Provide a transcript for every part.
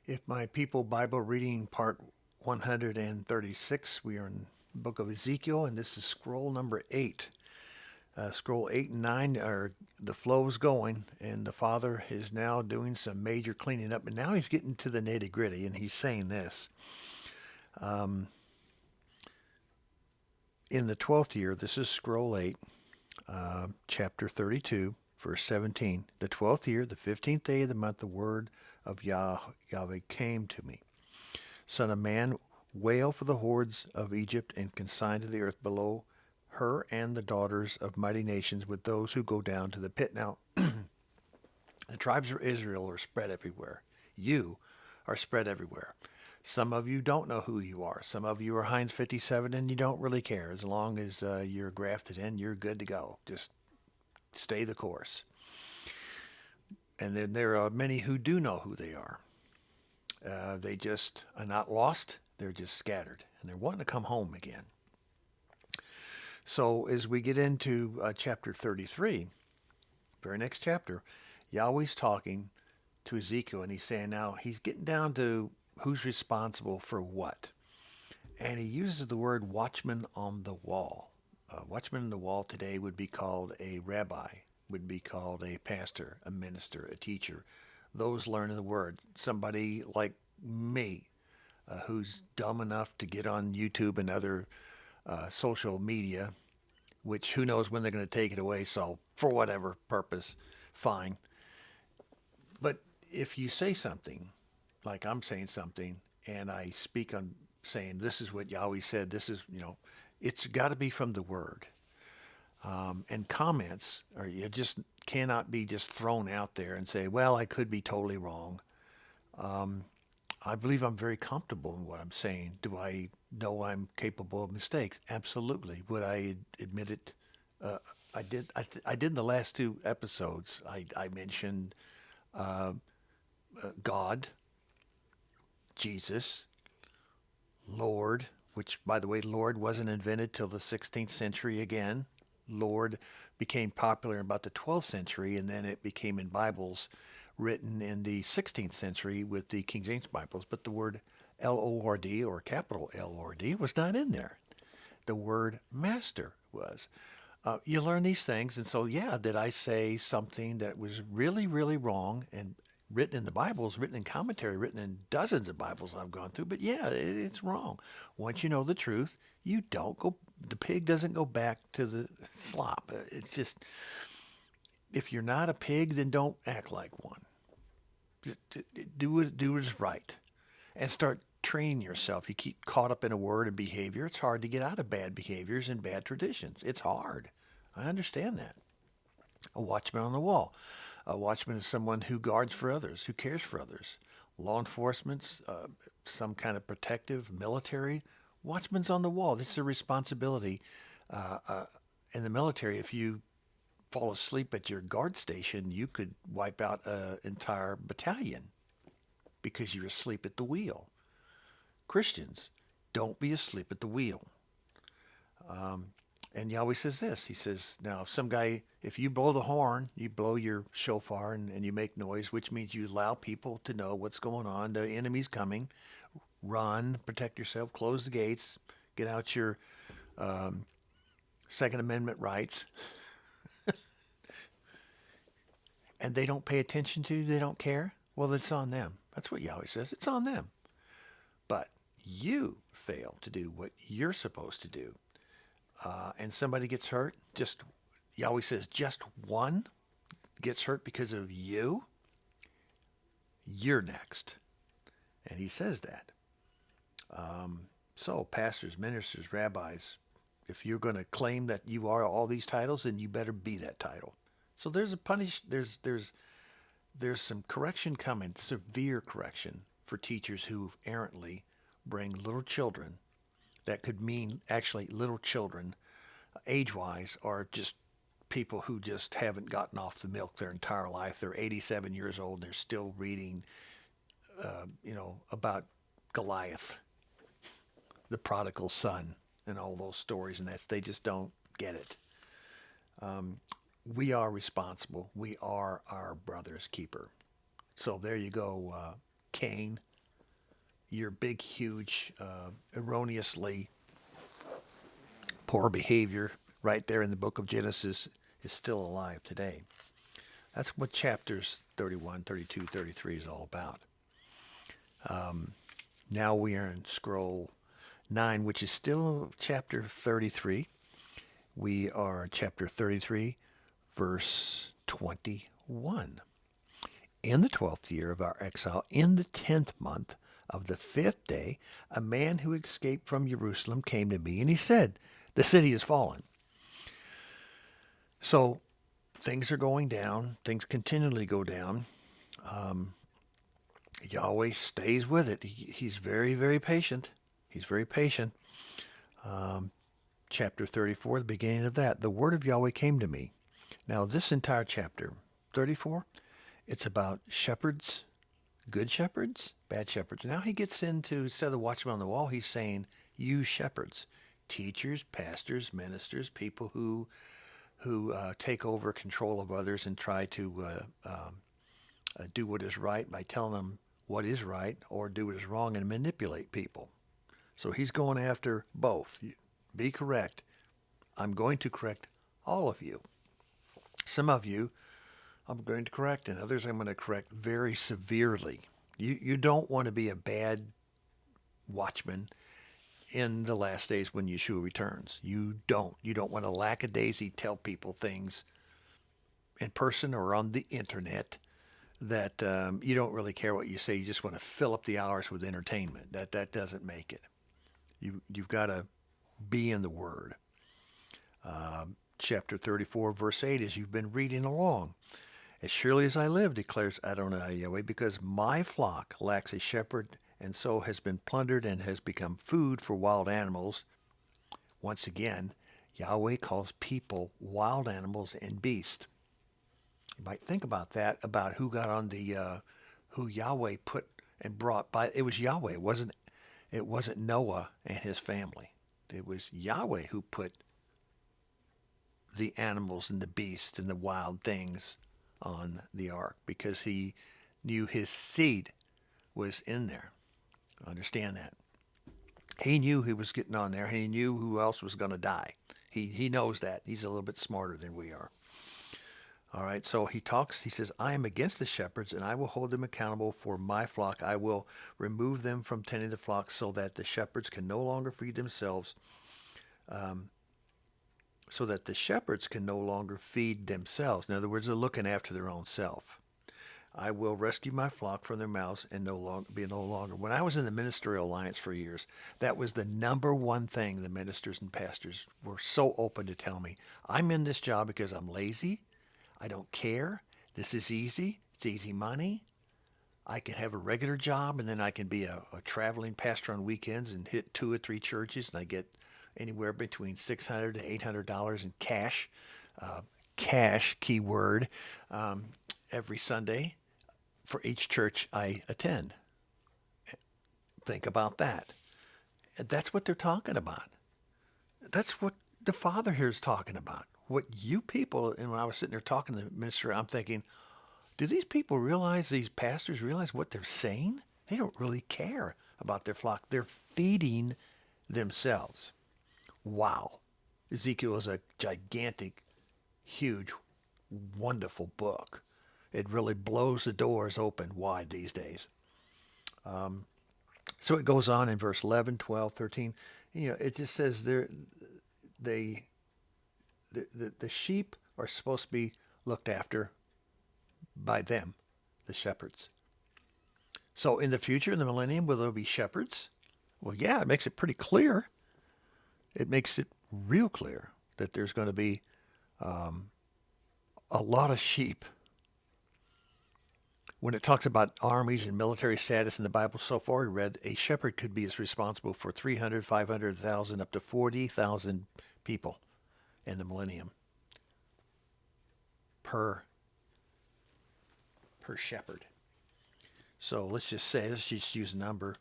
If my people Bible reading part 136, we are in the book of Ezekiel, and this is scroll number 8. Scroll 8 and 9 are the flow's going, and the Father is now doing some major cleaning up, and now he's getting to the nitty gritty, and he's saying this. In the 12th year, this is scroll 8, chapter 32, verse 17. The 12th year, the 15th day of the month, the word of Yahweh came to me. Son of man, wail for the hordes of Egypt and consign to the earth below her and the daughters of mighty nations with those who go down to the pit. Now, the tribes of Israel are spread everywhere. You are spread everywhere. Some of you don't know who you are. Some of you are Heinz 57 and you don't really care. As long as you're grafted in, you're good to go. Just stay the course. And then there are many who do know who they are. They just are not lost. They're just scattered. And they're wanting to come home again. So as we get into chapter 33, very next chapter, Yahweh's talking to Ezekiel, and he's saying now he's getting down to who's responsible for what. And he uses the word watchman on the wall. Watchman on the wall today would be called a rabbi, would be called a pastor, a minister, a teacher. Those learning the word. Somebody like me who's dumb enough to get on YouTube and other social media, which who knows when they're going to take it away. So for whatever purpose, fine. But if you say something, like I'm saying something, and I speak on saying this is what Yahweh said, this is, it's got to be from the word. And comments, or you just cannot be just thrown out there and say, well, I could be totally wrong. I believe I'm very comfortable in what I'm saying. Do I know I'm capable of mistakes? Absolutely. Would I admit it? I did. I did in the last two episodes. I mentioned God, Jesus, Lord, which, by the way, Lord wasn't invented till the 16th century again. Lord became popular in about the 12th century, and then it became in Bibles written in the 16th century with the King James Bibles. But the word L-O-R-D, or capital L-O-R-D, was not in there. The word master was. You learn these things, and so, yeah, did I say something that was really, really wrong and written in the Bibles, written in commentary, written in dozens of Bibles I've gone through? But yeah, it's wrong. Once you know the truth, you don't go, the pig doesn't go back to the slop. It's just, if you're not a pig, then don't act like one. Do what is right, and start training yourself. You keep caught up in a word and behavior. It's hard to get out of bad behaviors and bad traditions. It's hard. I understand that. A watchman on the wall. A watchman is someone who guards for others, who cares for others. Law enforcement's some kind of protective military. Watchman's on the wall. This is a responsibility in the military. If you fall asleep at your guard station, you could wipe out an entire battalion because you're asleep at the wheel. Christians, don't be asleep at the wheel. And Yahweh says this. He says, now, if you blow the horn, you blow your shofar and you make noise, which means you allow people to know what's going on. The enemy's coming. Run, protect yourself, close the gates, get out your Second Amendment rights. And they don't pay attention to you, they don't care, well, it's on them. That's what Yahweh says. It's on them. But you fail to do what you're supposed to do. And somebody gets hurt, Yahweh says, just one gets hurt because of you, you're next. And he says that. So pastors, ministers, rabbis, if you're going to claim that you are all these titles, then you better be that title. So there's some correction coming, severe correction for teachers who errantly bring little children. That could mean actually little children, age-wise, are just people who just haven't gotten off the milk their entire life. They're 87 years old. They're still reading, about Goliath, the prodigal son, and all those stories, and they just don't get it. We are responsible. We are our brother's keeper. So there you go, Cain. your big, huge, erroneously poor behavior right there in the book of Genesis is still alive today. That's what chapters 31, 32, 33 is all about. Now we are in scroll 9, which is still chapter 33. We are chapter 33, verse 21. In the 12th year of our exile, in the 10th month of the 5th day, a man who escaped from Jerusalem came to me, and he said, the city is fallen. So things are going down. Things continually go down. Yahweh stays with it. He's very, very patient. He's very patient. Chapter 34, the beginning of that. The word of Yahweh came to me. Now, this entire chapter, 34, it's about shepherds, good shepherds, bad shepherds. Now he gets into, instead of the watchman on the wall, he's saying, you shepherds, teachers, pastors, ministers, people who take over control of others and try to do what is right by telling them what is right, or do what is wrong and manipulate people. So he's going after both. Be correct. I'm going to correct all of you. Some of you I'm going to correct, and others I'm going to correct very severely. You don't want to be a bad watchman in the last days when Yeshua returns. You don't. You don't want to lackadaisy tell people things in person or on the internet that you don't really care what you say. You just want to fill up the hours with entertainment. That doesn't make it. You've got to be in the Word. Chapter 34, verse 8, as you've been reading along. As surely as I live, declares Adonai Yahweh, because my flock lacks a shepherd, and so has been plundered and has become food for wild animals. Once again, Yahweh calls people wild animals and beasts. You might think about that, about who got on the, who Yahweh put and brought by. It was Yahweh. It wasn't Noah and his family. It was Yahweh who put the animals and the beasts and the wild things on the ark, because he knew his seed was in there. Understand that. He knew he was getting on there. He knew who else was going to die. He knows that. He's a little bit smarter than we are. All right, so he talks, he says, I am against the shepherds, and I will hold them accountable for my flock. I will remove them from tending the flock so that the shepherds can no longer feed themselves, so that the shepherds can no longer feed themselves. In other words, they're looking after their own self. I will rescue my flock from their mouths and no longer. When I was in the Ministerial Alliance for years, that was the number one thing the ministers and pastors were so open to tell me. I'm in this job because I'm lazy. I don't care. This is easy. It's easy money. I can have a regular job, and then I can be a traveling pastor on weekends and hit 2 or 3 churches, and I get anywhere between $600 to $800 in cash, keyword, every Sunday for each church I attend. Think about that. That's what they're talking about. That's what the Father here is talking about. What you people, and when I was sitting there talking to the minister, I'm thinking, do these people realize, these pastors realize what they're saying? They don't really care about their flock. They're feeding themselves. Wow. Ezekiel is a gigantic, huge, wonderful book. It really blows the doors open wide these days. So it goes on in verse 11, 12, 13. It just says the sheep are supposed to be looked after by them, the shepherds. So in the future, in the millennium, will there be shepherds? Well, yeah, it makes it pretty clear. It makes it real clear that there's going to be a lot of sheep. When it talks about armies and military status in the Bible so far, we read a shepherd could be as responsible for 300, 500,000, up to 40,000 people in the millennium per shepherd. So let's just use a number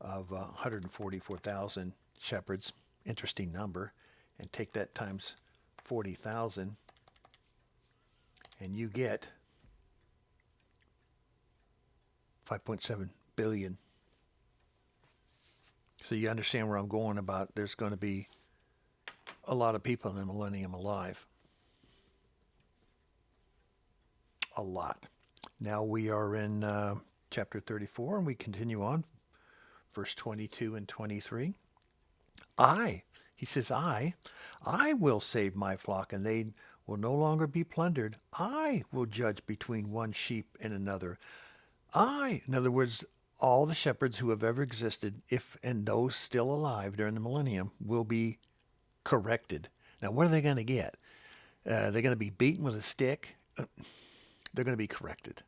of 144,000 shepherds, interesting number, and take that times 40,000, and you get 5.7 billion So you understand where I'm going about there's going to be a lot of people in the millennium alive. A lot. Now we are in chapter 34 and we continue on, verse 22 and 23. He says, I will save my flock and they will no longer be plundered. I will judge between one sheep and another. In other words, all the shepherds who have ever existed, if and those still alive during the millennium, will be corrected. Now, what are they going to get? They're going to be beaten with a stick. They're going to be corrected.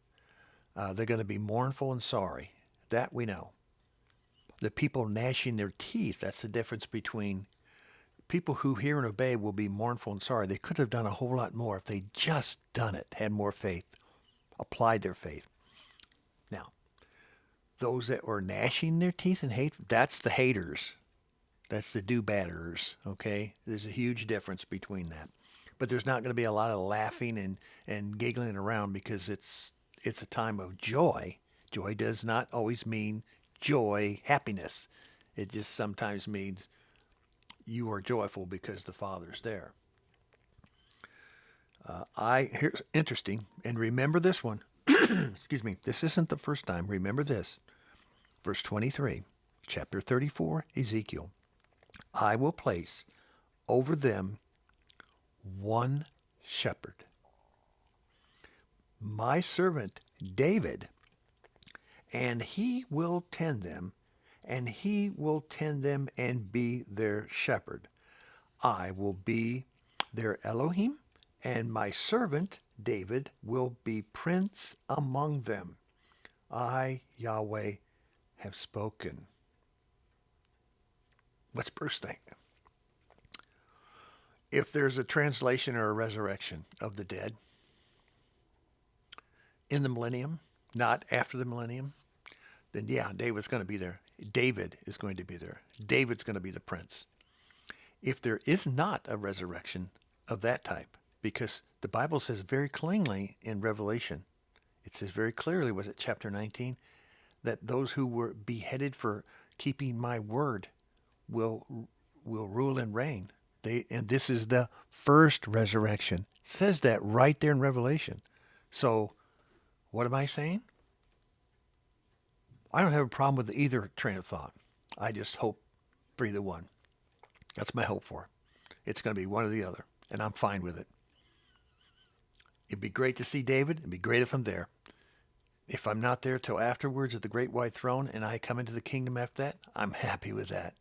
They're going to be mournful and sorry. That we know. The people gnashing their teeth, that's the difference between people who hear and obey will be mournful and sorry. They could have done a whole lot more if they'd just done it, had more faith, applied their faith. Now, those that are gnashing their teeth in hate, that's the haters. That's the do-batters, okay? There's a huge difference between that. But there's not going to be a lot of laughing and giggling around because it's a time of joy. Joy does not always mean joy, happiness. It just sometimes means you are joyful because the Father's there. Here's interesting, and remember this one. Excuse me. This isn't the first time. Remember this. Verse 23, chapter 34, Ezekiel. I will place over them one shepherd, my servant David, and he will tend them, and he will tend them and be their shepherd. I will be their Elohim, and my servant David will be prince among them. I, Yahweh, have spoken. What's Bruce think? If there's a translation or a resurrection of the dead in the millennium, not after the millennium, then yeah, David's going to be there. David is going to be there. David's going to be the prince. If there is not a resurrection of that type, because the Bible says very clearly in Revelation, it says very clearly, was it chapter 19, that those who were beheaded for keeping my word will rule and reign. And this is the first resurrection. It says that right there in Revelation. So what am I saying? I don't have a problem with either train of thought. I just hope for either one. That's my hope for it. It's going to be one or the other, and I'm fine with it. It'd be great to see David. It'd be great if I'm there. If I'm not there till afterwards at the great white throne and I come into the kingdom after that, I'm happy with that.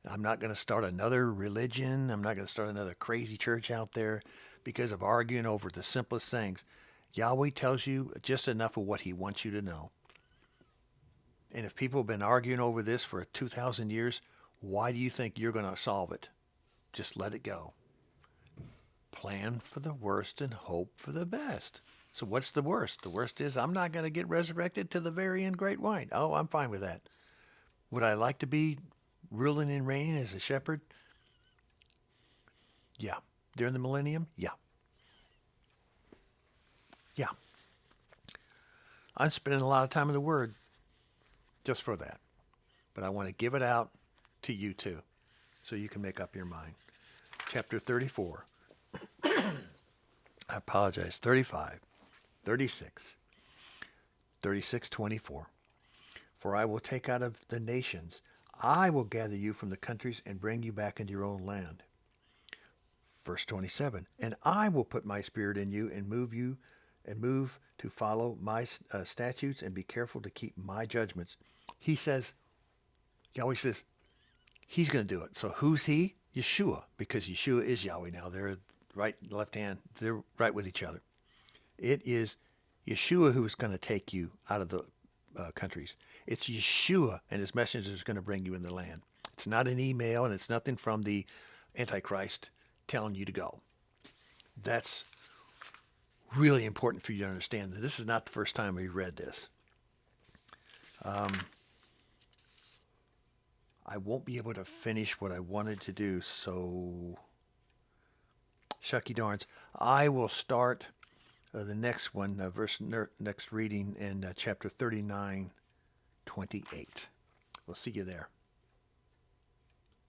I'm not going to start another religion. I'm not going to start another crazy church out there because of arguing over the simplest things. Yahweh tells you just enough of what he wants you to know. And if people have been arguing over this for 2,000 years, why do you think you're going to solve it? Just let it go. Plan for the worst and hope for the best. So what's the worst? The worst is I'm not going to get resurrected to the very end great white. Oh, I'm fine with that. Would I like to be ruling and reigning as a shepherd? Yeah. During the millennium? Yeah. Yeah. I'm spending a lot of time in the Word just for that. But I want to give it out to you too, so you can make up your mind. Chapter 34. I apologize. 35, 36, 36:24. For I will take out of the nations, I will gather you from the countries and bring you back into your own land. Verse 27. And I will put my spirit in you and move to follow my statutes and be careful to keep my judgments. He always says, he's going to do it. So who's he? Yeshua, because Yeshua is Yahweh now. They're right, left hand. They're right with each other. It is Yeshua who is going to take you out of the countries. It's Yeshua and his messengers going to bring you in the land. It's not an email and it's nothing from the Antichrist telling you to go. That's really important for you to understand. This is not the first time we read this. I won't be able to finish what I wanted to do, so shucky darns. I will start the next one, next reading in chapter 39:28. We'll see you there.